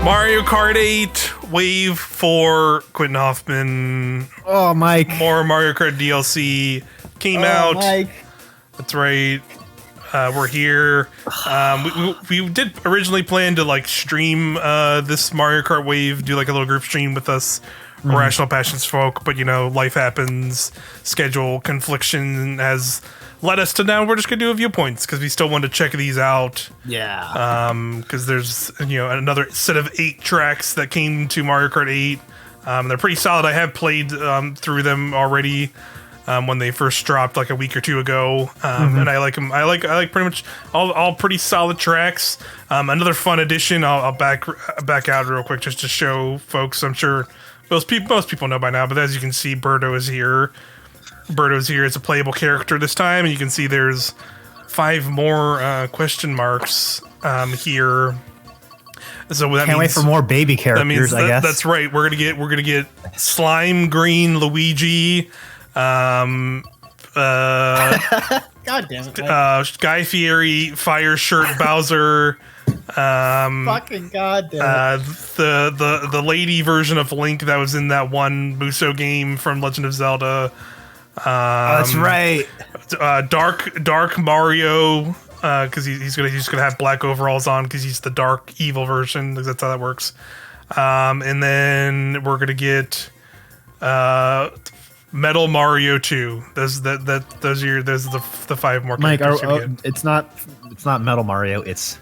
Mario Kart 8, Wave 4, Quentin Hoffman. Oh, Mike. More Mario Kart DLC came out. Mike. That's right. We're here. We did originally plan to like stream this Mario Kart Wave, do like a little group stream with us, Irrational Passions folk, but you know, life happens, schedule confliction has led us to now we're just gonna do a Viewpoints because we still want to check these out. Yeah. Because there's another set of 8 tracks that came to Mario Kart 8. They're pretty solid. I have played through them already when they first dropped like a week or two ago, and I like them. I like pretty much all pretty solid tracks. Another fun addition. I'll back out real quick just to show folks. I'm sure most people know by now, but as you can see, Birdo is here. Birdo's here as a playable character this time, and you can see there's 5 more question marks here. So that Can't wait for more baby characters. I guess that's right. We're gonna get Slime Green Luigi, God damn it, Guy Fieri, Fire Shirt Bowser. fucking god damn it. The lady version of Link that was in that one Buso game from Legend of Zelda. That's right. Dark Mario, because he's gonna have black overalls on because he's the dark evil version. That's how that works. And then we're gonna get Metal Mario 2. Those are the 5 more Mike, characters. it's not Metal Mario. It's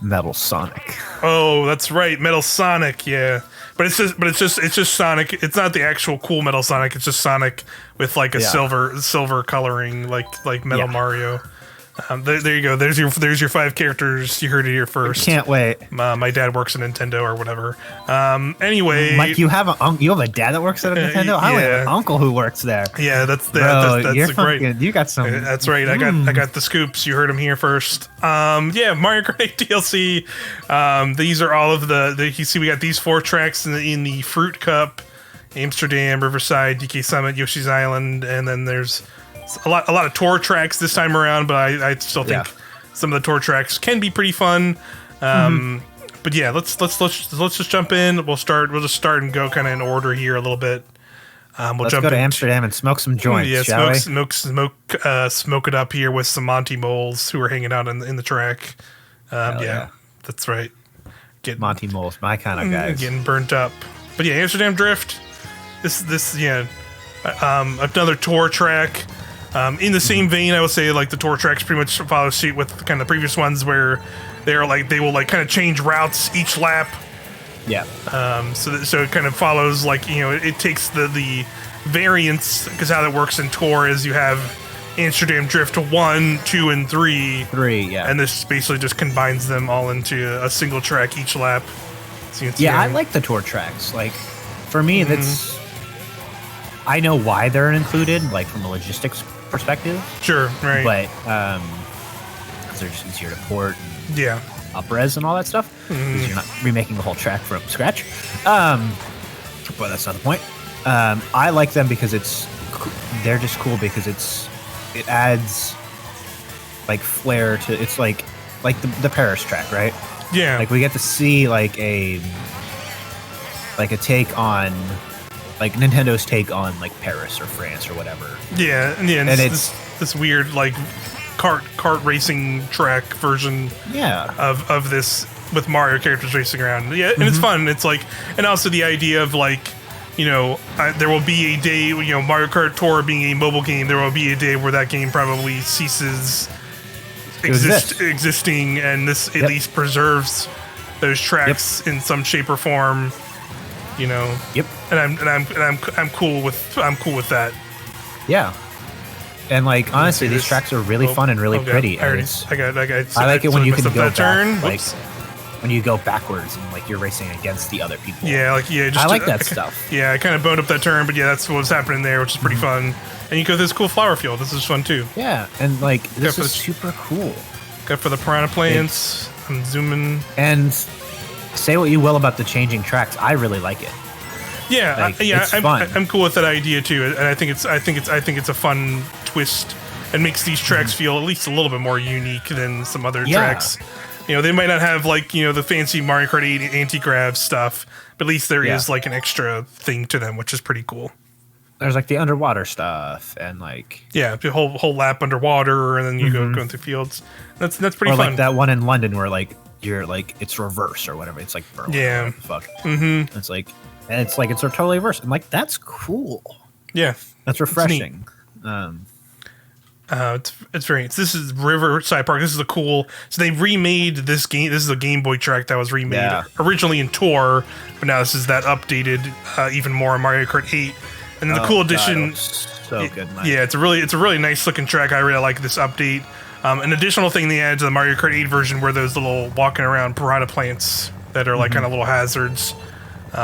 Metal Sonic. Oh, that's right, Metal Sonic. Yeah, but it's just Sonic. It's not the actual cool Metal Sonic. It's just Sonic with like a silver coloring, like Metal Mario. There you go. There's your 5 characters. You heard it here first. Can't wait. My dad works at Nintendo or whatever. Anyway, Mike, you have a dad that works at a Nintendo. I have an uncle who works there. Yeah, that's you're great. You got some. That's right. I got the scoops. You heard them here first. Yeah, Mario Kart 8 DLC. These are all of the you see we got these 4 tracks in the Fruit Cup, Amsterdam, Riverside, DK Summit, Yoshi's Island, and then there's a lot of tour tracks this time around, but I still think some of the tour tracks can be pretty fun. But yeah, let's just jump in. We'll just start and go kind of in order here a little bit. Let's go to Amsterdam and smoke some joints. Yeah, shall we? Smoke it up here with some Monty Moles who are hanging out in the track. Yeah, that's right. Monty Moles, my kind of guys. Getting burnt up. But yeah, Amsterdam Drift. This another tour track. In the same vein, I would say like the tour tracks pretty much follow suit with kind of the previous ones where they will kind of change routes each lap. Yeah. So it kind of follows like it takes the variants because how that works in tour is you have Amsterdam Drift 1, 2, and 3. 3, yeah. And this basically just combines them all into a single track each lap. So I like the tour tracks. Like for me, that's I know why they're included, like from a logistics perspective. Sure, right. But because they're just easier to port and up-res and all that stuff. Because you're not remaking the whole track from scratch. But that's not the point. I like them because they're just cool because it adds like flair to it's like the Paris track, right? Yeah. Like we get to see like a take on like Nintendo's take on like Paris or France or whatever. Yeah, and it's this weird like kart racing track version of this with Mario characters racing around. Yeah, and it's fun. It's like, and also the idea of like, there will be a day, Mario Kart Tour being a mobile game, there will be a day where that game probably ceases existing, and this at least preserves those tracks in some shape or form. Yep. And I'm cool with that. Yeah. And like honestly, these tracks are really fun and really pretty. I like it when you can go back, turn. like when you go backwards and like you're racing against the other people. Yeah, I like that stuff. Yeah, I kind of boned up that turn, but yeah, that's what was happening there, which is pretty fun. And you go to this cool flower field. This is fun too. Yeah, and like this is super cool. Go for the piranha plants. I'm zooming. And say what you will about the changing tracks, I really like it. Yeah, it's fun. I'm cool with that idea too, and I think it's a fun twist and makes these tracks feel at least a little bit more unique than some other tracks. they might not have like the fancy Mario Kart 8 anti-grav stuff, but at least there is like an extra thing to them, which is pretty cool. There's like the underwater stuff and like the whole lap underwater, and then you go going through fields. That's pretty fun. Or like that one in London where like you're like it's reverse or whatever. It's like Berlin. Yeah. Fuck. Mm-hmm. It's like it's totally reverse. And like that's cool. Yeah. That's refreshing. It's very. This is Riverside Park. This is so they remade this game. This is a Game Boy track that was remade originally in Tour, but now this is that updated even more in Mario Kart 8. And then the cool addition. So good. Yeah, it's a really nice looking track. I really like this update. An additional thing they added to the Mario Kart 8 version were those little walking around piranha plants that are like kind of little hazards.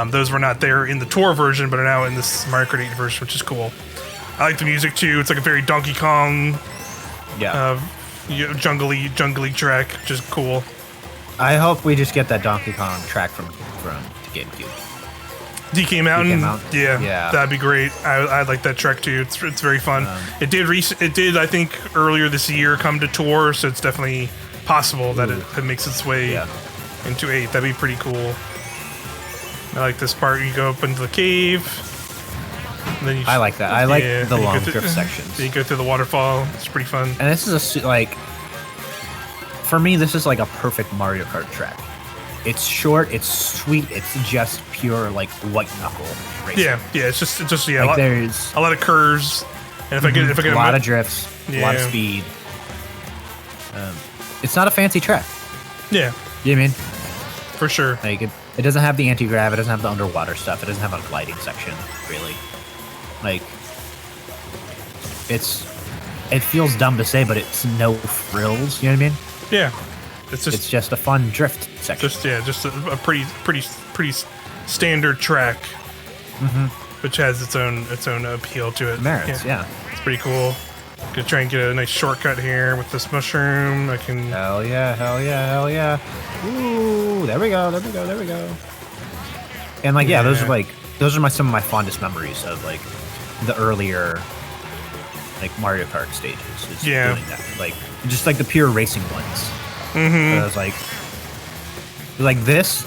Those were not there in the Tour version, but are now in this Mario Kart 8 version, which is cool. I like the music too. It's like a very Donkey Kong, jungly track, which is cool. I hope we just get that Donkey Kong track from GameCube. DK Mountain, yeah, that'd be great. I like that track too. It's very fun. It did I think earlier this year come to Tour, so it's definitely possible that it makes its way into 8. That'd be pretty cool. I like this part. You go up into the cave. And then I like that. I like the long drift sections. You go through the waterfall. It's pretty fun. And this is for me, this is like a perfect Mario Kart track. It's short, it's sweet, it's just pure like white knuckle racing. Yeah, it's just like there's a lot of curves, and if I get a lot of drifts, a lot of speed. It's not a fancy track. Yeah, you know what I mean? For sure. Like it doesn't have the anti-grav, it doesn't have the underwater stuff, it doesn't have a gliding section, really. Like it feels dumb to say, but it's no frills. You know what I mean? Yeah. It's just a fun drift section. Just a pretty standard track, which has its own appeal to it. Merits, yeah. It's pretty cool. Gonna try and get a nice shortcut here with this mushroom. I can. Hell yeah! Ooh, there we go. And like, those are some of my fondest memories of like the earlier like Mario Kart stages. Is doing that. Like just like the pure racing ones. I was like this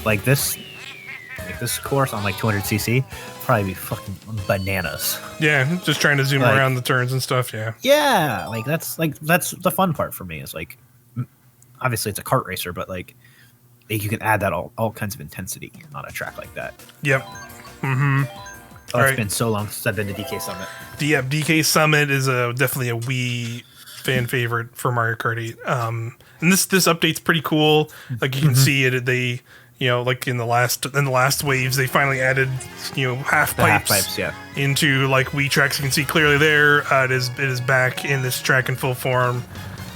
course on like 200cc probably be fucking bananas. Yeah, just trying to zoom around the turns and stuff. Yeah, like that's the fun part for me. Is like obviously it's a kart racer, but like you can add that all kinds of intensity on a track like that. Yep. It's been so long since I've been to DK Summit. DK Summit is definitely a Wii fan favorite for Mario Kart 8. And this update's pretty cool. Like you can see it. They, like in the last waves, they finally added, half pipes into like Wii tracks. You can see clearly there. It is back in this track in full form,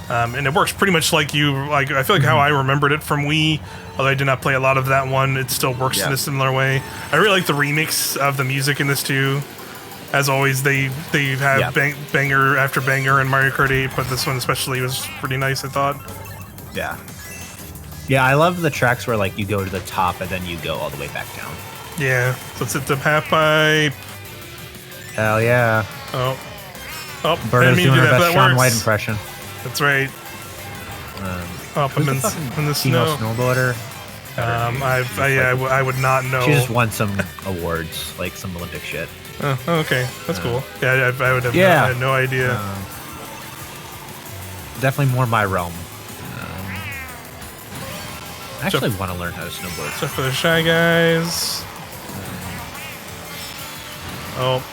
and it works pretty much like I feel like how I remembered it from Wii. Although I did not play a lot of that one, it still works in a similar way. I really like the remix of the music in this too. As always, they have banger after banger in Mario Kart 8, but this one especially was pretty nice, I thought. Yeah, I love the tracks where like you go to the top and then you go all the way back down. Yeah, so let's hit the half pipe. Hell yeah. Oh, Berto's doing her best Shaun White impression. That's right. I'm in the snow. Snowboarder. I would not know. She just won some awards, like some Olympic shit. Oh, okay, that's cool. Yeah, I would have I had no idea. Definitely more my realm. I actually want to learn how to snowboard. So for the Shy Guys. Oh,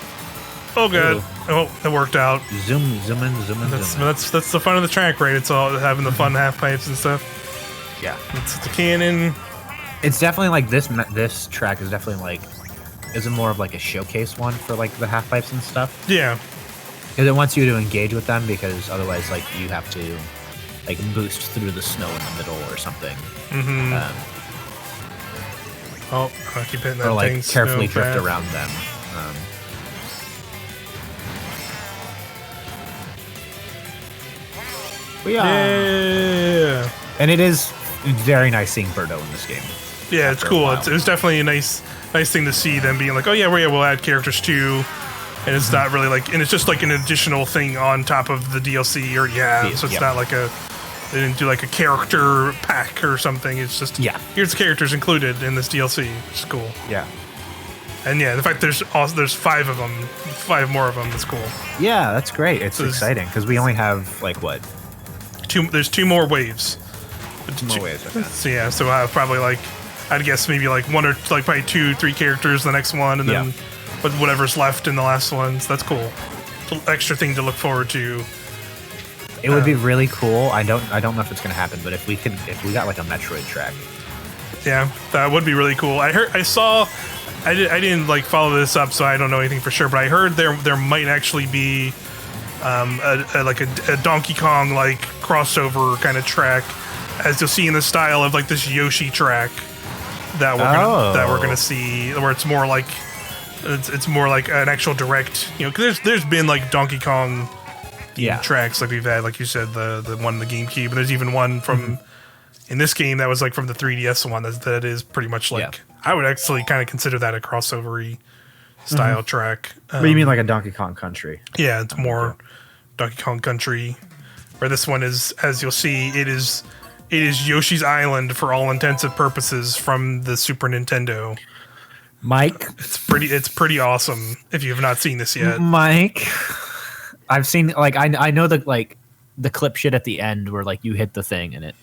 good. Ooh. Oh, it worked out. Zoom in. That's the fun of the track, right? It's all having the fun half pipes and stuff. Yeah, it's the cannon. It's definitely like this track is definitely like isn't more of like a showcase one for like the half pipes and stuff. Yeah, because it wants you to engage with them because otherwise like you have to like boost through the snow in the middle or something. I keep hitting that or like thing, carefully drift around them. Yeah, and it is very nice seeing Berto in this game. Yeah, it's cool. It was definitely a nice thing to see them being like, oh yeah, we'll add characters too, and it's not really like, and it's just like an additional thing on top of the DLC, so it's not like They didn't do like a character pack or something. It's just here's the characters included in this DLC, which is cool. Yeah. And yeah, the fact there's 5 of them, 5 more of them is cool. Yeah, that's great. It's exciting because we only have like what? There's 2 more waves. 2 more waves. Okay. So yeah, so I have probably like, I'd guess maybe like 1 or like probably 2, 3 characters in the next one, and then but whatever's left in the last one. So that's cool. Extra thing to look forward to. It would be really cool. I don't know if it's gonna happen, but if we got like a Metroid track. Yeah, that would be really cool. I didn't like follow this up, so I don't know anything for sure. But I heard there might actually be a Donkey Kong like crossover kind of track, as you'll see in the style of like this Yoshi track that we're gonna see, where it's more like an actual direct, because there's been like Donkey Kong tracks like we've had, like you said, the one in the GameCube, and there's even one from in this game that was like from the 3DS one that is pretty much like I would actually kind of consider that a crossover-y style track. What do you mean, like a Donkey Kong Country? Yeah, it's more Donkey Kong Country, where this one is, as you'll see, it is Yoshi's Island for all intents and purposes from the Super Nintendo. Mike, it's pretty awesome. If you have not seen this yet, Mike, I've seen like I know the clip shit at the end where like you hit the thing and it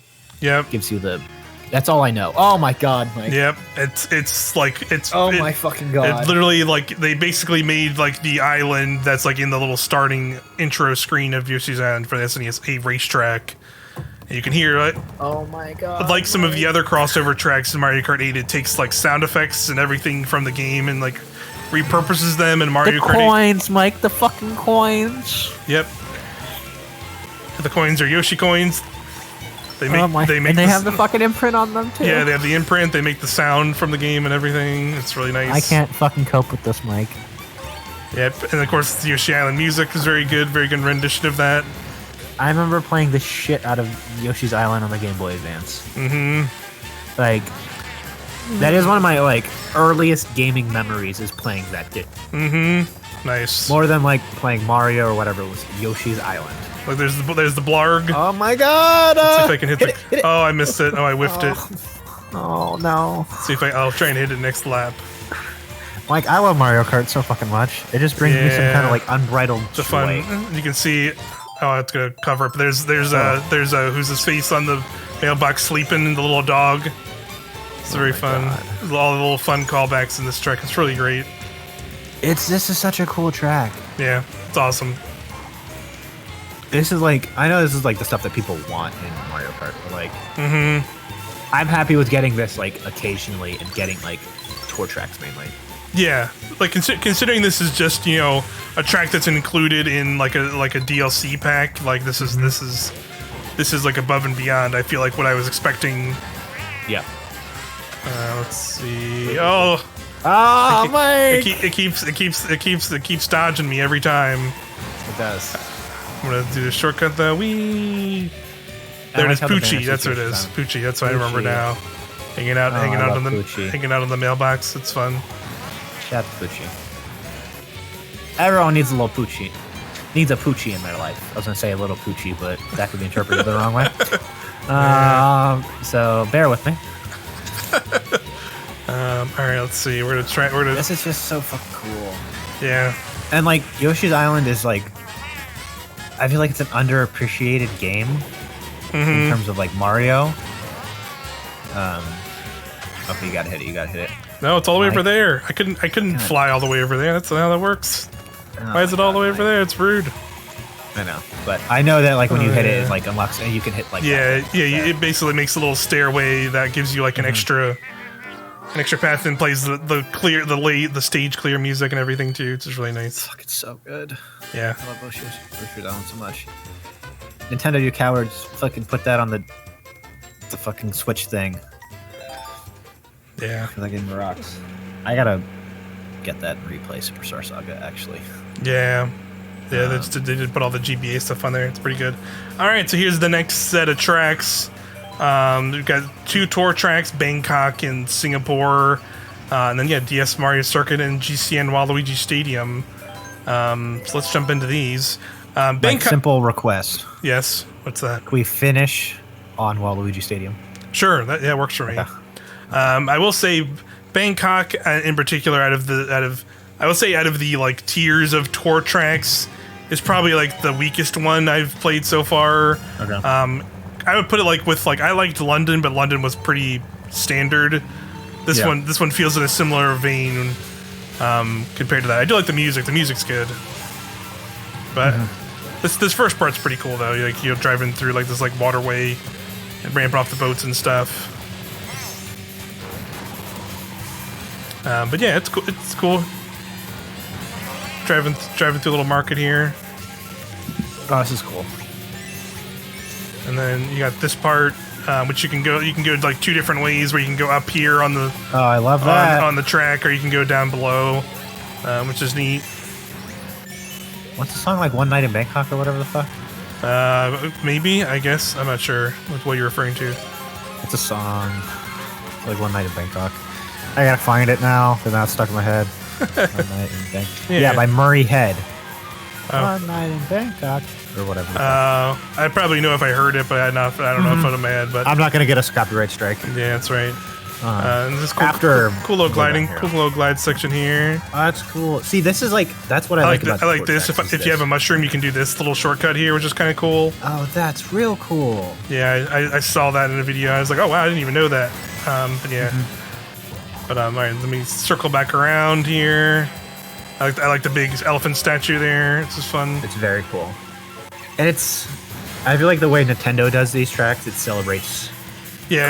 gives you the. That's all I know. Oh my god, Mike. Yep, it's my fucking god. It literally, like, they basically made like the island that's like in the little starting intro screen of Yoshi's Island for the SNES a racetrack. And you can hear it. Oh my god. Like some of the other crossover tracks in Mario Kart 8, it takes like sound effects and everything from the game and like repurposes them in Mario Kart 8. The coins, Mike, the fucking coins. Yep. The coins are Yoshi coins. They have the fucking imprint on them too. Yeah, they have the imprint. They make the sound from the game and everything. It's really nice. I can't fucking cope with this, Mike. Yep, and of course the Yoshi Island music is very good rendition of that. I remember playing the shit out of Yoshi's Island on the Game Boy Advance. Mm-hmm. Like, that is one of my like earliest gaming memories is playing that game. Mm-hmm. Nice. More than like playing Mario or whatever. It was Yoshi's Island. Like there's the blarg. Oh my god! Let's see if I can hit it. Oh, I missed it. Oh, I whiffed it. Oh no! Let's see if I'll try and hit it next lap. Like, I love Mario Kart so fucking much. It just brings me some kind of like unbridled joy. Fun. You can see. Oh, it's gonna cover up. There's who's his face on the mailbox sleeping, the little dog. It's very fun. There's all the little fun callbacks in this track. It's really great. This is such a cool track. Yeah, it's awesome. This is like, I know this is like the stuff that people want in Mario Kart, but like, I'm happy with getting this like occasionally and getting like tour tracks mainly. Yeah, like considering this is just, a track that's included in like a DLC pack, like this is like above and beyond. I feel like what I was expecting. Yeah. Let's see. Oh, Mike! It keeps dodging me every time. It does. I'm gonna do the shortcut though. Wee. There it is, Poochie. That's what it is. Poochie. That's what I remember now. Hanging out on the mailbox. It's fun. Shout out to Poochie. Everyone needs a little Poochie. Needs a Poochie in their life. I was gonna say a little Poochie, but that could be interpreted the wrong way. So bear with me. All right, let's see. This is just so fucking cool. Yeah. And like Yoshi's Island is like, I feel like it's an underappreciated game in terms of like Mario. Okay, you gotta hit it. No, it's all the way over there. I couldn't fly all the way over there. That's not how that works. Why is it all the way over there? It's rude. I know, but I know that like when you hit it like unlocks and you can hit like it basically makes a little stairway that gives you like an extra path and plays the stage clear music and everything too. It's just really nice. Fuck, it's so good. Yeah. I love Yoshi's Island so much. Nintendo, you cowards! Fucking put that on the fucking Switch thing. Yeah. I feel like game rocks. I gotta get that and replay Superstar Saga actually. Yeah. Yeah, they did put all the GBA stuff on there. It's pretty good. All right, so here's the next set of tracks. We've got 2 tour tracks, Bangkok and Singapore. And then, DS Mario Circuit and GCN Waluigi Stadium. So let's jump into these. Simple request. Yes. What's that? Can we finish on Waluigi Stadium? Sure. That works for me. Okay. I will say Bangkok in particular, out of the like tiers of tour tracks, is probably like the weakest one I've played so far. Okay. I would put it like with like I liked London, but London was pretty standard. This one feels in a similar vein compared to that. I do like the music. The music's good, but this first part's pretty cool though. Like you're driving through like this like waterway and ramping off the boats and stuff. But yeah, it's cool. It's cool. Driving through a little market here. Oh, this is cool. And then you got this part, which you can go like two different ways. Where you can go up here on the I love that on the track, or you can go down below, which is neat. What's the song, like One Night in Bangkok or whatever the fuck? Maybe, I guess. I'm not sure what you're referring to. It's a song, like One Night in Bangkok. I gotta find it now because now it's stuck in my head. One Night in Bangkok. Yeah, by Murray Head. One Night in Bangkok or whatever. I probably know if I heard it, but I don't know if I'm mad. But I'm not gonna get a copyright strike. Yeah, that's right. And this cool little glide section here. Oh, that's cool. See, this is like that's what I like about. I like this. If you have a mushroom, you can do this little shortcut here, which is kind of cool. Oh, that's real cool. Yeah, I saw that in a video. I was like, oh wow, I didn't even know that. But yeah. But all right, let me circle back around here. I like the big elephant statue there. It's just fun. It's very cool, and I feel like the way Nintendo does these tracks, it celebrates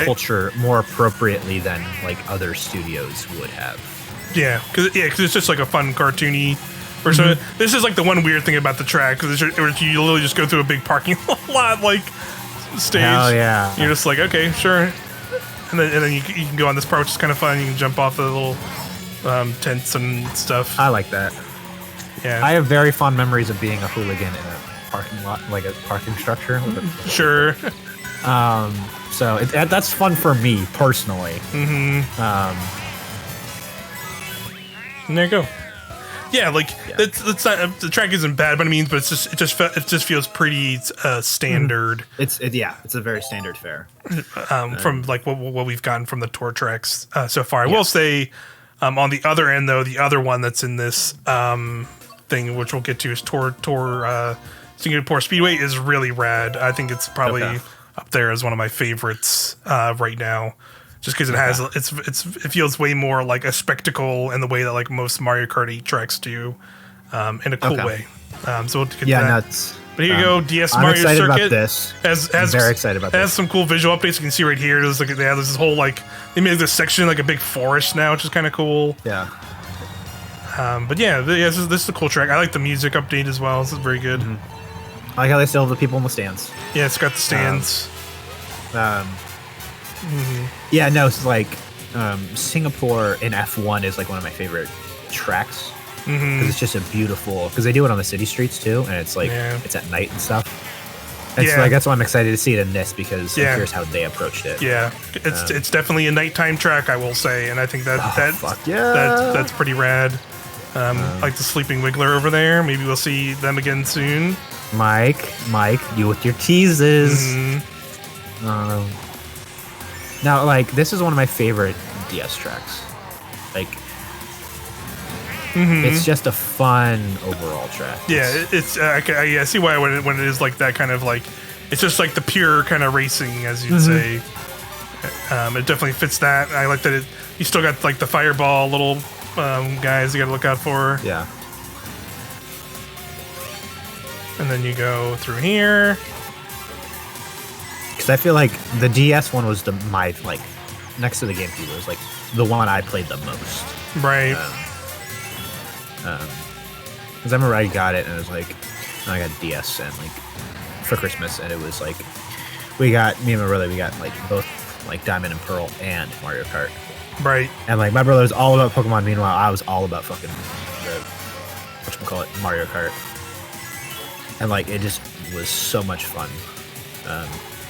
culture more appropriately than like other studios would have. Yeah, because it's just like a fun cartoony version. This is like the one weird thing about the track, because you literally just go through a big parking lot like stage. Oh yeah, you're just like, okay, sure. And then you can go on this part, which is kind of fun. You can jump off the little tents and stuff. I like that. Yeah, I have very fond memories of being a hooligan in a parking lot, like a parking structure. Sure. So that's fun for me personally. And there you go. Yeah, like that's not, the track isn't bad by any means, but it just feels pretty standard. It's a very standard fare. From like what we've gotten from the tour tracks so far. I will say, on the other end though, the other one that's in this thing, which we'll get to, is Singapore Speedway, is really rad. I think it's probably up there as one of my favorites right now. Just because it has, it feels way more like a spectacle in the way that like most Mario Kart 8 tracks do, in a cool way. So we'll get to that. Nuts. But here you go, DS I'm Mario excited Circuit. About this. I'm very excited about this. Has some cool visual updates. You can see right here. There's this whole like they made this section like a big forest now, which is kind of cool. Yeah. But yeah, this is a cool track. I like the music update as well. This is very good. I like how they still have the people in the stands. Yeah, it's got the stands. Yeah, no, it's like Singapore in F1 is like one of my favorite tracks because it's just a beautiful. Because they do it on the city streets too, and it's like it's at night and stuff. And so like that's why I'm excited to see it in this, because here's how they approached it. Yeah, it's definitely a nighttime track, I will say, and I think that's pretty rad. Like the sleeping Wiggler over there. Maybe we'll see them again soon. Mike, you with your teases. Now, like, this is one of my favorite DS tracks. Like, it's just a fun overall track. Yeah, it's I see why when it is like that kind of like, it's just like the pure kind of racing, as you'd say. It definitely fits that. I like that you still got like the fireball little guys you got to look out for. Yeah. And then you go through here. Because I feel like the DS one was next to the GameCube, it was like the one I played the most. Right. Because I remember I got it and it was like, I got DS and like for Christmas, and it was like me and my brother, we got like both like Diamond and Pearl and Mario Kart. Right. And like my brother was all about Pokemon, meanwhile I was all about fucking Mario Kart. And like it just was so much fun.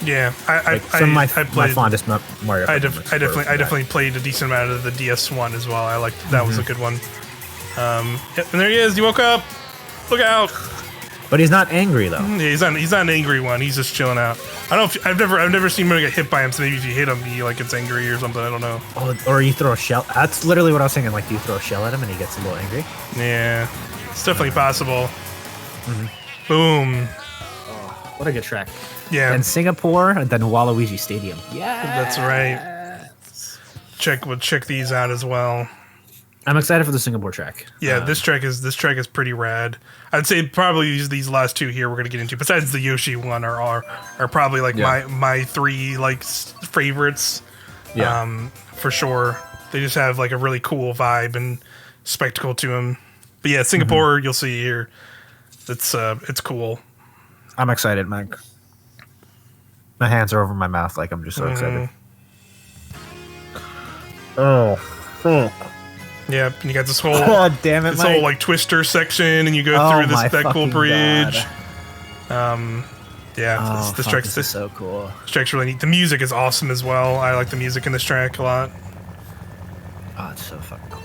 Yeah, my fondest Mario Kart. I definitely played a decent amount of the DS one as well. I liked that was a good one. And there he is. He woke up. Look out! But he's not angry though. Yeah, he's not an angry one. He's just chilling out. I don't. I've never seen him get hit by him. So maybe if you hit him, he like gets angry or something. I don't know. Oh, or you throw a shell. That's literally what I was thinking. Like, do you throw a shell at him and he gets a little angry? Yeah, it's definitely possible. Boom. Oh, what a good track. Yeah. And Singapore, and then Waluigi Stadium. Yeah, that's right. We'll check these out as well. I'm excited for the Singapore track. Yeah, this track is pretty rad. I'd say probably these last two here we're gonna get into. Besides the Yoshi one are probably like my three like favorites. Yeah, for sure. They just have like a really cool vibe and spectacle to them. But yeah, Singapore you'll see here. It's cool. I'm excited, Mike. My hands are over my mouth. Like I'm just so excited. Oh. Yep, and you got this whole damn it, this Mike. whole like twister section, and you go through that cool bridge. This track's is so cool. This track's really neat. The music is awesome as well. I like the music in this track a lot. Oh, it's so fucking cool.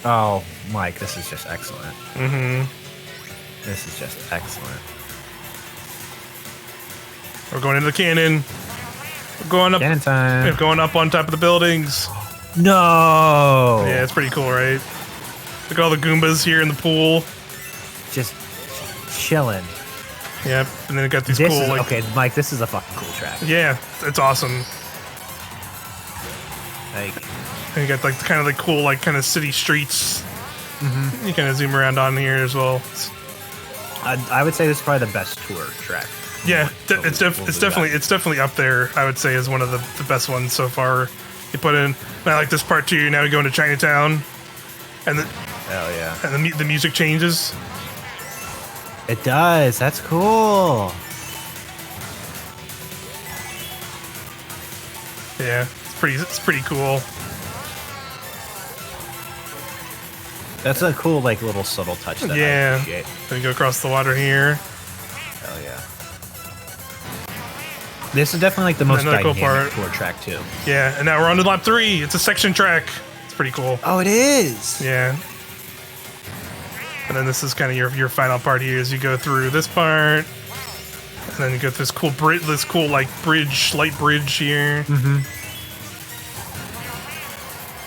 Oh, Mike, this is just excellent. This is just excellent. We're going into the cannon. We're going up. Cannon time. We're going up on top of the buildings. No. Yeah, it's pretty cool, right? Look at all the Goombas here in the pool. Just chilling. Yep, and then it got these cool like. Okay, Mike, this is a fucking cool track. Yeah, it's awesome. Like, and you got like kind of the cool like kind of city streets. You kind of zoom around on here as well. I would say this is probably the best tour track. Yeah, it's definitely up there. I would say is one of the best ones so far. You put in. And I like this part too. Now we go into Chinatown, and hell yeah, and the music changes. It does. That's cool. Yeah, it's pretty cool. That's a cool like little subtle touch. That I appreciate. Then we go across the water here. Hell yeah. This is definitely like the most dynamic tour track too. Yeah, and now we're on to lap 3. It's a section track. It's pretty cool. Oh, it is. Yeah. And then this is kind of your final part here as you go through this part, and then you get this cool like bridge, light bridge here. And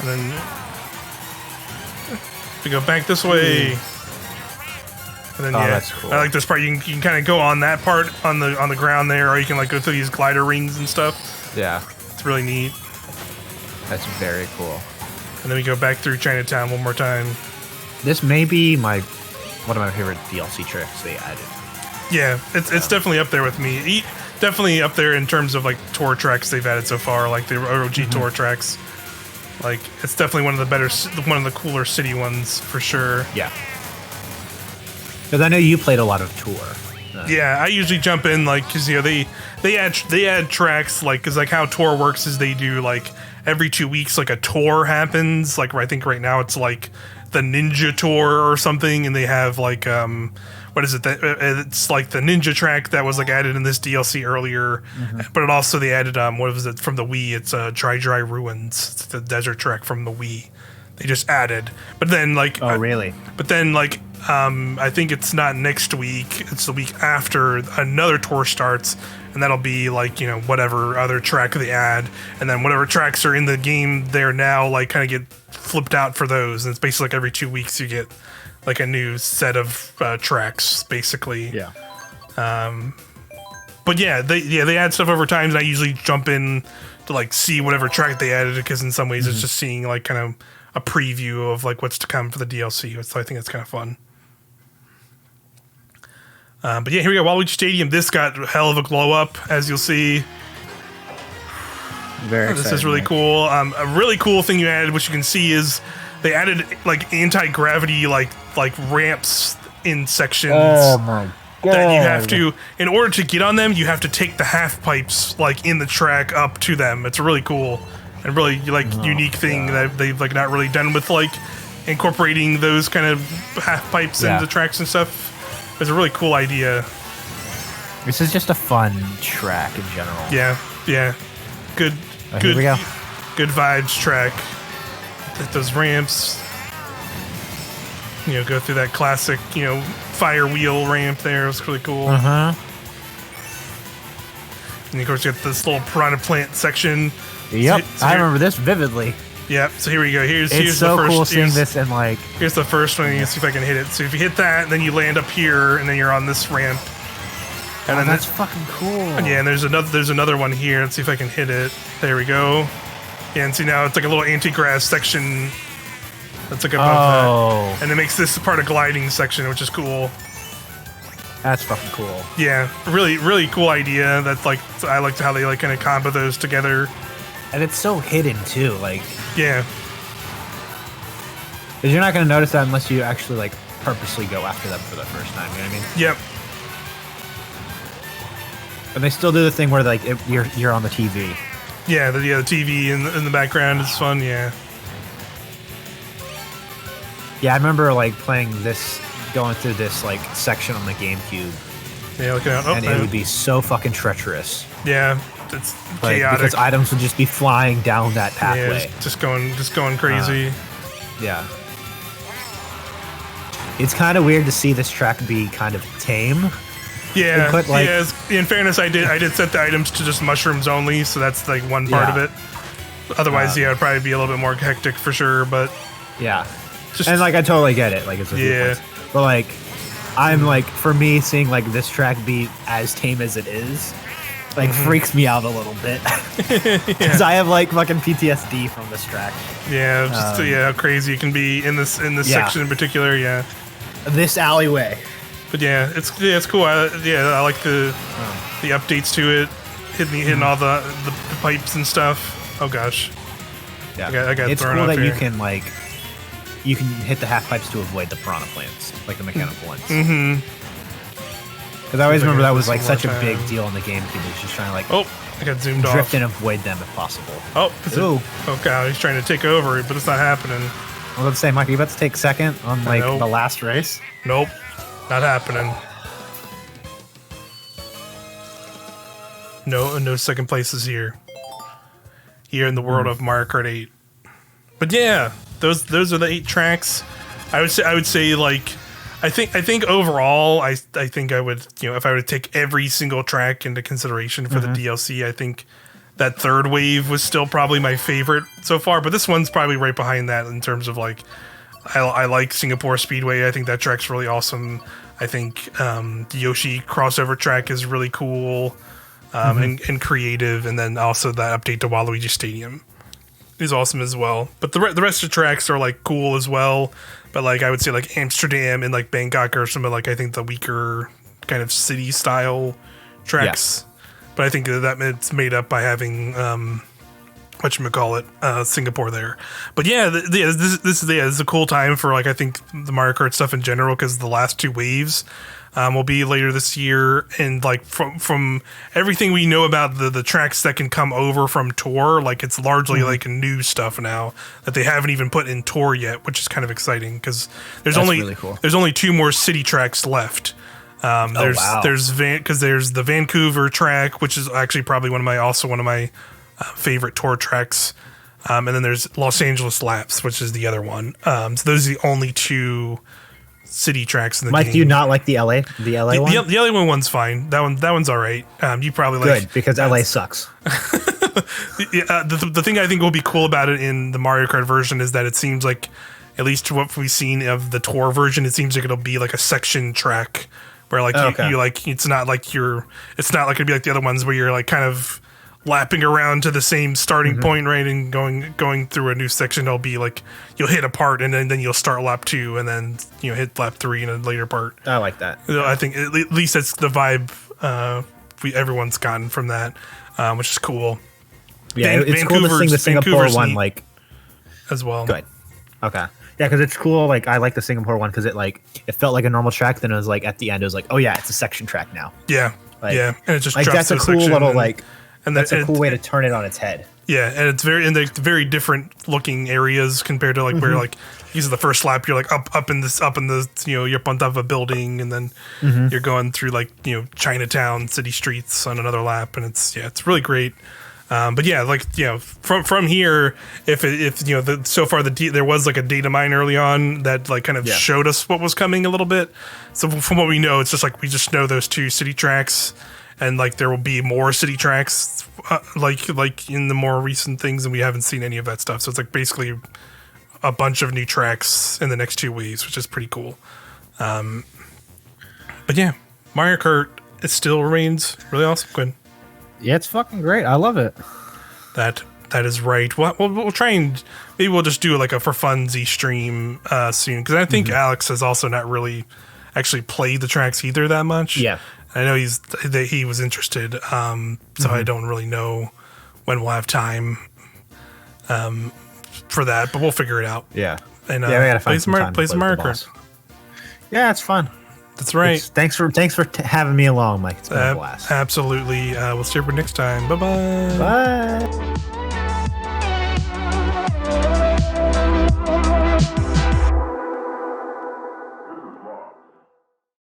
then we go back this way. And then that's cool. I like this part. You can kind of go on that part on the ground there, or you can like go through these glider rings and stuff. Yeah, it's really neat. That's very cool. And then we go back through Chinatown one more time. This may be one of my favorite DLC tracks they added. Yeah, it's definitely up there with me. Definitely up there in terms of like tour tracks they've added so far, like the OG tour tracks. Like it's definitely one of the cooler city ones for sure. Yeah. Because I know you played a lot of tour. Yeah, I usually jump in like because they add tracks like because like how tour works is they do like every 2 weeks like a tour happens. Like I think right now it's like the Ninja Tour or something, and they have like what is it? It's like the Ninja track that was like added in this DLC earlier, but it also they added what was it from the Wii? It's Dry Ruins. It's the desert track from the Wii. They just added, but then like really? But then like I think it's not next week. It's the week after another tour starts, and that'll be like whatever other track they add, and then whatever tracks are in the game there now like kind of get flipped out for those, and it's basically like every 2 weeks you get like a new set of tracks basically. Yeah. But they add stuff over time, and I usually jump in to like see whatever track they added, because in some ways it's just seeing like kind of a preview of like what's to come for the DLC. So I think it's kind of fun. But yeah, here we go. Waluigi Stadium. This got a hell of a glow up, as you'll see. Very This is really cool. A really cool thing you added, which you can see, is they added like anti-gravity like ramps in sections. Oh my god! That you have to, in order to get on them, you have to take the half pipes like in the track up to them. It's really cool and really like unique thing that they've like not really done with like incorporating those kind of half pipes into tracks and stuff. It's a really cool idea. This is just a fun track in general. Yeah. Good. Here we go. Good vibes track. hit those ramps. Go through that classic, fire wheel ramp there. It was really cool. Uh-huh. And of course, you got this little piranha plant section. Yep, I remember this vividly. Yep, so here we go. Here's so the first, cool seeing this and like... Here's the first one. You see if I can hit it. So if you hit that, then you land up here, and then you're on this ramp. And then that's fucking cool. Yeah, and there's another one here. Let's see if I can hit it. There we go. Yeah, and see now it's like a little anti-grass section that's like above that. And it makes this part a gliding section, which is cool. That's fucking cool. Yeah, really, really cool idea. That's like, I liked how they like kind of combo those together. And it's so hidden too, like... Yeah. Because you're not going to notice that unless you actually like purposely go after them for the first time, you know what I mean? Yep. And they still do the thing where like you're on the TV. Yeah, the TV in the background is fun. Yeah. Yeah, I remember like playing this, going through this like section on the GameCube. Yeah, looking out. And it would be so fucking treacherous. Yeah, it's like, chaotic. Because items would just be flying down that pathway. Yeah, just going crazy. Yeah. It's kind of weird to see this track be kind of tame. Yeah, but like, in fairness, I did set the items to just mushrooms only, so that's like one part of it. Otherwise, it'd probably be a little bit more hectic for sure. But yeah, and like I totally get it. Like it's a Viewpoints. But like I'm like, for me, seeing like this track be as tame as it is, like freaks me out a little bit because I have like fucking PTSD from this track. Yeah, just how crazy it can be in this section in particular. Yeah, this alleyway. But yeah, it's cool. I like the updates to it, hitting all the pipes and stuff. Oh gosh, yeah, I got it's thrown cool off that here. you can hit the half pipes to avoid the piranha plants, like the mechanical ones. Mm-hmm. Because I always remember that was like such a big deal in the GameCube. It's just trying to like I got zoomed off. Drift and avoid them if possible. Oh god, he's trying to take over, but it's not happening. I was about to say, Mike, are you about to take second on like the last race? Nope. Not happening. No second places here. Here in the world of Mario Kart 8. But yeah, those are the 8 tracks. I would say like I think overall I think I would, if I were to take every single track into consideration for the DLC, I think that third wave was still probably my favorite so far, but this one's probably right behind that in terms of like I like Singapore Speedway. I think that track's really awesome. I think the Yoshi crossover track is really cool and creative, and then also that update to Waluigi Stadium is awesome as well. But the rest of the tracks are like cool as well. But like I would say like Amsterdam and like Bangkok are some of like I think the weaker kind of city style tracks. Yeah. But I think that it's made up by having Singapore there. But yeah, this is a cool time for like I think the Mario Kart stuff in general, because the last 2 waves will be later this year, and like from everything we know about the tracks that can come over from Tour, like it's largely like new stuff now that they haven't even put in Tour yet, which is kind of exciting because there's only 2 more city tracks left. There's the Vancouver track, which is actually probably one of my favorite Tour tracks, and then there's Los Angeles Laps, which is the other one. So those are the only 2 city tracks in the game. Mike, do you not like the LA one? The LA one's fine. That one's all right. You probably like good because LA sucks. The thing I think will be cool about it in the Mario Kart version is that it seems like, at least what we've seen of the Tour version, it seems like it'll be like a section track where like you like it's not like it'd be like the other ones where you're like kind of lapping around to the same starting point, right, and going through a new section. It'll be like you'll hit a part and then you'll start lap 2 and then hit lap 3 in a later part. I like that. I think at least that's the vibe everyone's gotten from that, which is cool. Yeah, it's cool to sing the Singapore one like as well. Good. Okay. Yeah, because it's cool. Like I like the Singapore one because it felt like a normal track. Then it was like at the end it was like, oh yeah, it's a section track now. Yeah, and it just like drops that's a cool little like. And that's a cool way to turn it on its head. Yeah, and it's very different looking areas compared to like where like these are the first lap, you're like up in the you're up on top of a building, and then you're going through like Chinatown city streets on another lap, and it's really great. But yeah, like, you know, from here, if you know, so far there was like a data mine early on that like kind of showed us what was coming a little bit. So from what we know, it's just like we just know those 2 city tracks, and like there will be more city tracks like in the more recent things, and we haven't seen any of that stuff. So it's like basically a bunch of new tracks in the next 2 waves, which is pretty cool. But yeah, Mario Kart, it still remains really awesome, Quinn. Yeah, it's fucking great. I love it. That is right. We'll try and maybe we'll just do like a for funsies stream soon, because I think Alex has also not really actually played the tracks either that much. Yeah, I know he was interested. So I don't really know when we'll have time for that, but we'll figure it out. Yeah, and we gotta find some time play some Mario Kart. Yeah, it's fun. That's right. Thanks for having me along, Mike. It's been a blast. Absolutely. We'll see you next time. Bye-bye. Bye.